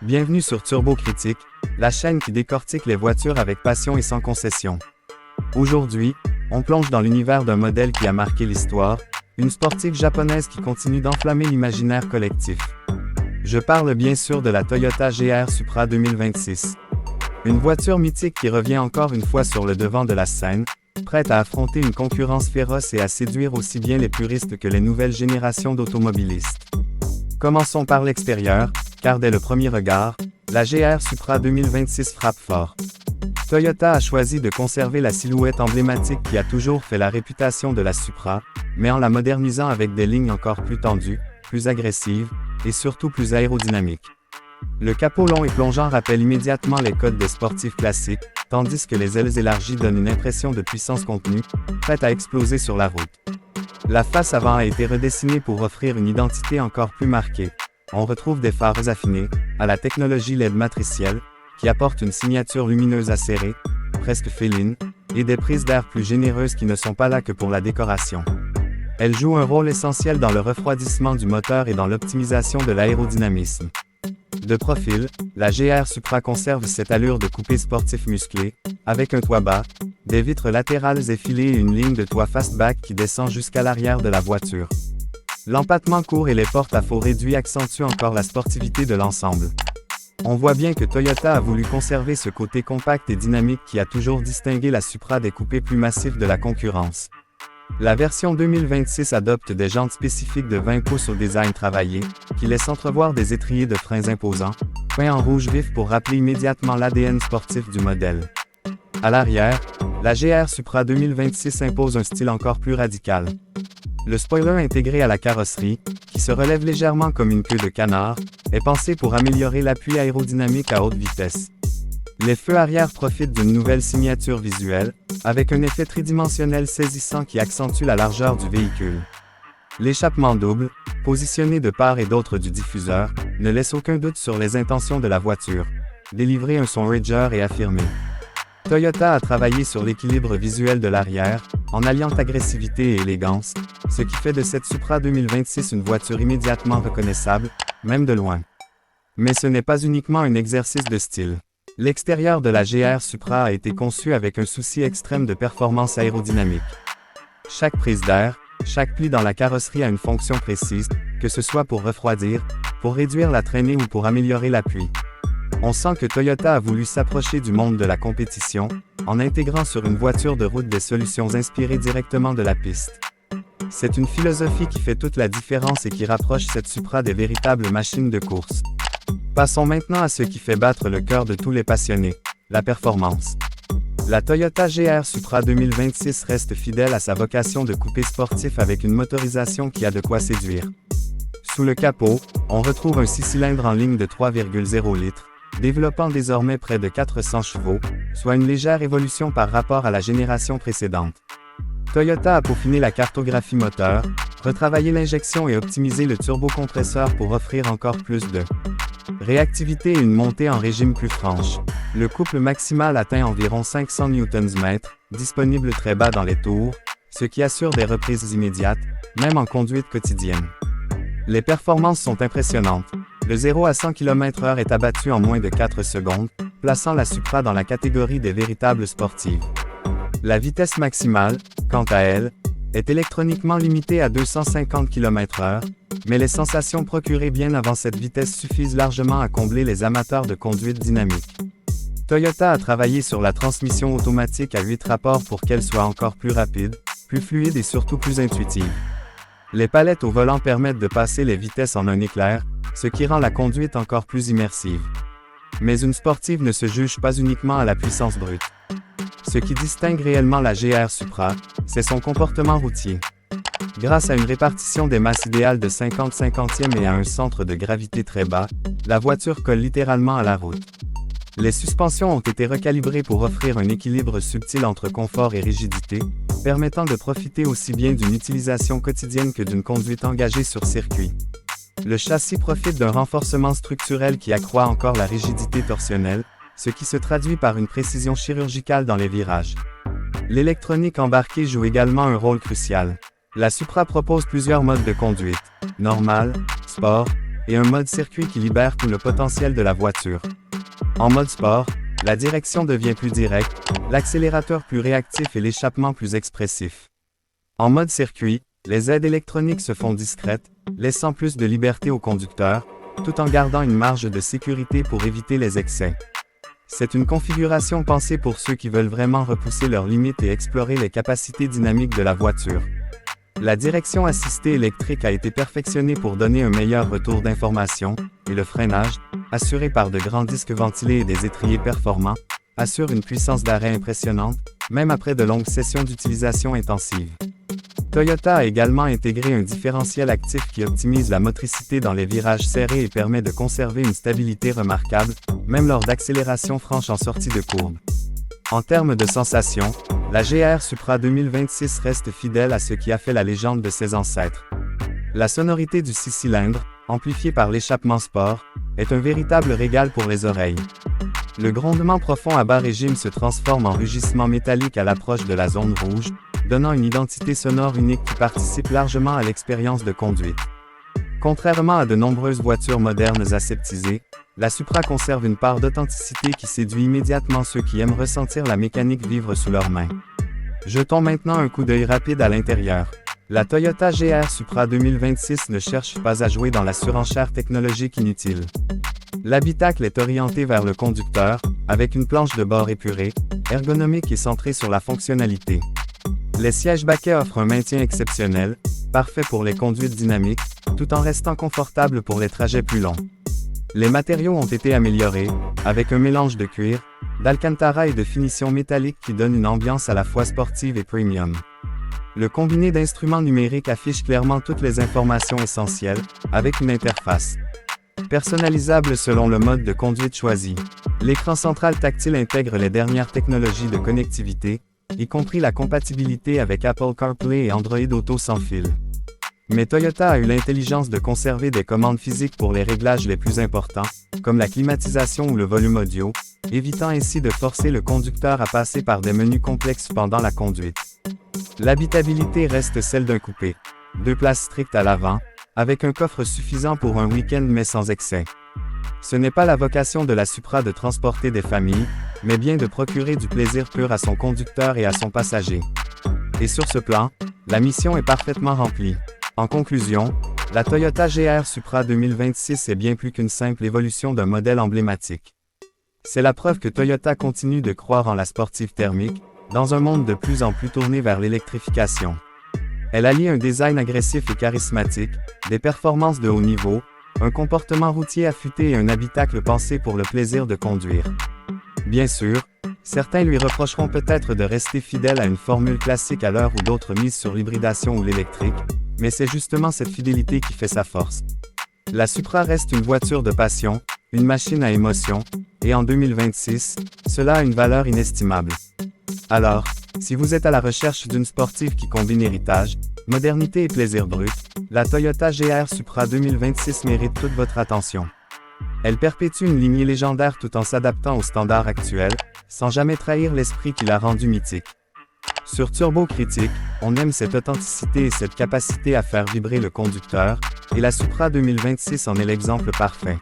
Bienvenue sur Turbo Critique, la chaîne qui décortique les voitures avec passion et sans concession. Aujourd'hui, on plonge dans l'univers d'un modèle qui a marqué l'histoire, une sportive japonaise qui continue d'enflammer l'imaginaire collectif. Je parle bien sûr de la Toyota GR Supra 2026. Une voiture mythique qui revient encore une fois sur le devant de la scène, prête à affronter une concurrence féroce et à séduire aussi bien les puristes que les nouvelles générations d'automobilistes. Commençons par l'extérieur, car dès le premier regard, la GR Supra 2026 frappe fort. Toyota a choisi de conserver la silhouette emblématique qui a toujours fait la réputation de la Supra, mais en la modernisant avec des lignes encore plus tendues, plus agressives, et surtout plus aérodynamiques. Le capot long et plongeant rappelle immédiatement les codes des sportifs classiques, tandis que les ailes élargies donnent une impression de puissance contenue, prête à exploser sur la route. La face avant a été redessinée pour offrir une identité encore plus marquée. On retrouve des phares affinés, à la technologie LED matricielle, qui apporte une signature lumineuse acérée, presque féline, et des prises d'air plus généreuses qui ne sont pas là que pour la décoration. Elles jouent un rôle essentiel dans le refroidissement du moteur et dans l'optimisation de l'aérodynamisme. De profil, la GR Supra conserve cette allure de coupé sportif musclé, avec un toit bas, des vitres latérales effilées et une ligne de toit fastback qui descend jusqu'à l'arrière de la voiture. L'empattement court et les portes à faux réduits accentuent encore la sportivité de l'ensemble. On voit bien que Toyota a voulu conserver ce côté compact et dynamique qui a toujours distingué la Supra des coupés plus massifs de la concurrence. La version 2026 adopte des jantes spécifiques de 20 pouces au design travaillé, qui laissent entrevoir des étriers de freins imposants, peints en rouge vif pour rappeler immédiatement l'ADN sportif du modèle. À l'arrière, la GR Supra 2026 impose un style encore plus radical. Le spoiler intégré à la carrosserie, qui se relève légèrement comme une queue de canard, est pensé pour améliorer l'appui aérodynamique à haute vitesse. Les feux arrière profitent d'une nouvelle signature visuelle, avec un effet tridimensionnel saisissant qui accentue la largeur du véhicule. L'échappement double, positionné de part et d'autre du diffuseur, ne laisse aucun doute sur les intentions de la voiture. Délivrer un son Rager et affirmé. Toyota a travaillé sur l'équilibre visuel de l'arrière, en alliant agressivité et élégance, ce qui fait de cette Supra 2026 une voiture immédiatement reconnaissable, même de loin. Mais ce n'est pas uniquement un exercice de style. L'extérieur de la GR Supra a été conçu avec un souci extrême de performance aérodynamique. Chaque prise d'air, chaque pli dans la carrosserie a une fonction précise, que ce soit pour refroidir, pour réduire la traînée ou pour améliorer l'appui. On sent que Toyota a voulu s'approcher du monde de la compétition, en intégrant sur une voiture de route des solutions inspirées directement de la piste. C'est une philosophie qui fait toute la différence et qui rapproche cette Supra des véritables machines de course. Passons maintenant à ce qui fait battre le cœur de tous les passionnés, la performance. La Toyota GR Supra 2026 reste fidèle à sa vocation de coupé sportif avec une motorisation qui a de quoi séduire. Sous le capot, on retrouve un 6 cylindres en ligne de 3,0 litres, développant désormais près de 400 chevaux, soit une légère évolution par rapport à la génération précédente. Toyota a peaufiné la cartographie moteur, retravaillé l'injection et optimisé le turbocompresseur pour offrir encore plus de réactivité et une montée en régime plus franche. Le couple maximal atteint environ 500 Nm, disponible très bas dans les tours, ce qui assure des reprises immédiates, même en conduite quotidienne. Les performances sont impressionnantes. Le 0 à 100 km/h est abattu en moins de 4 secondes, plaçant la Supra dans la catégorie des véritables sportives. La vitesse maximale, quant à elle, est électroniquement limitée à 250 km/h, mais les sensations procurées bien avant cette vitesse suffisent largement à combler les amateurs de conduite dynamique. Toyota a travaillé sur la transmission automatique à 8 rapports pour qu'elle soit encore plus rapide, plus fluide et surtout plus intuitive. Les palettes au volant permettent de passer les vitesses en un éclair, ce qui rend la conduite encore plus immersive. Mais une sportive ne se juge pas uniquement à la puissance brute. Ce qui distingue réellement la GR Supra, c'est son comportement routier. Grâce à une répartition des masses idéales de 50/50 et à un centre de gravité très bas, la voiture colle littéralement à la route. Les suspensions ont été recalibrées pour offrir un équilibre subtil entre confort et rigidité, permettant de profiter aussi bien d'une utilisation quotidienne que d'une conduite engagée sur circuit. Le châssis profite d'un renforcement structurel qui accroît encore la rigidité torsionnelle, ce qui se traduit par une précision chirurgicale dans les virages. L'électronique embarquée joue également un rôle crucial. La Supra propose plusieurs modes de conduite, normal, sport, et un mode circuit qui libère tout le potentiel de la voiture. En mode sport, la direction devient plus directe, l'accélérateur plus réactif et l'échappement plus expressif. En mode circuit, les aides électroniques se font discrètes, laissant plus de liberté au conducteur, tout en gardant une marge de sécurité pour éviter les excès. C'est une configuration pensée pour ceux qui veulent vraiment repousser leurs limites et explorer les capacités dynamiques de la voiture. La direction assistée électrique a été perfectionnée pour donner un meilleur retour d'information, et le freinage, assuré par de grands disques ventilés et des étriers performants, assure une puissance d'arrêt impressionnante, même après de longues sessions d'utilisation intensive. Toyota a également intégré un différentiel actif qui optimise la motricité dans les virages serrés et permet de conserver une stabilité remarquable, même lors d'accélérations franches en sortie de courbe. En termes de sensations, la GR Supra 2026 reste fidèle à ce qui a fait la légende de ses ancêtres. La sonorité du 6 cylindres, amplifiée par l'échappement sport, est un véritable régal pour les oreilles. Le grondement profond à bas régime se transforme en rugissement métallique à l'approche de la zone rouge, donnant une identité sonore unique qui participe largement à l'expérience de conduite. Contrairement à de nombreuses voitures modernes aseptisées, la Supra conserve une part d'authenticité qui séduit immédiatement ceux qui aiment ressentir la mécanique vivre sous leurs mains. Jetons maintenant un coup d'œil rapide à l'intérieur. La Toyota GR Supra 2026 ne cherche pas à jouer dans la surenchère technologique inutile. L'habitacle est orienté vers le conducteur, avec une planche de bord épurée, ergonomique et centrée sur la fonctionnalité. Les sièges baquets offrent un maintien exceptionnel, parfait pour les conduites dynamiques, tout en restant confortable pour les trajets plus longs. Les matériaux ont été améliorés, avec un mélange de cuir, d'alcantara et de finition métallique qui donne une ambiance à la fois sportive et premium. Le combiné d'instruments numériques affiche clairement toutes les informations essentielles, avec une interface personnalisable selon le mode de conduite choisi. L'écran central tactile intègre les dernières technologies de connectivité, y compris la compatibilité avec Apple CarPlay et Android Auto sans fil. Mais Toyota a eu l'intelligence de conserver des commandes physiques pour les réglages les plus importants, comme la climatisation ou le volume audio, évitant ainsi de forcer le conducteur à passer par des menus complexes pendant la conduite. L'habitabilité reste celle d'un coupé. 2 places strictes à l'avant, avec un coffre suffisant pour un week-end mais sans excès. Ce n'est pas la vocation de la Supra de transporter des familles, mais bien de procurer du plaisir pur à son conducteur et à son passager. Et sur ce plan, la mission est parfaitement remplie. En conclusion, la Toyota GR Supra 2026 est bien plus qu'une simple évolution d'un modèle emblématique. C'est la preuve que Toyota continue de croire en la sportive thermique, dans un monde de plus en plus tourné vers l'électrification. Elle allie un design agressif et charismatique, des performances de haut niveau, un comportement routier affûté et un habitacle pensé pour le plaisir de conduire. Bien sûr, certains lui reprocheront peut-être de rester fidèle à une formule classique à l'heure où d'autres misent sur l'hybridation ou l'électrique, mais c'est justement cette fidélité qui fait sa force. La Supra reste une voiture de passion, une machine à émotion, et en 2026, cela a une valeur inestimable. Alors, si vous êtes à la recherche d'une sportive qui combine héritage, modernité et plaisir brut, la Toyota GR Supra 2026 mérite toute votre attention. Elle perpétue une lignée légendaire tout en s'adaptant aux standards actuels, sans jamais trahir l'esprit qui l'a rendue mythique. Sur Turbo Critique, on aime cette authenticité et cette capacité à faire vibrer le conducteur, et la Supra 2026 en est l'exemple parfait.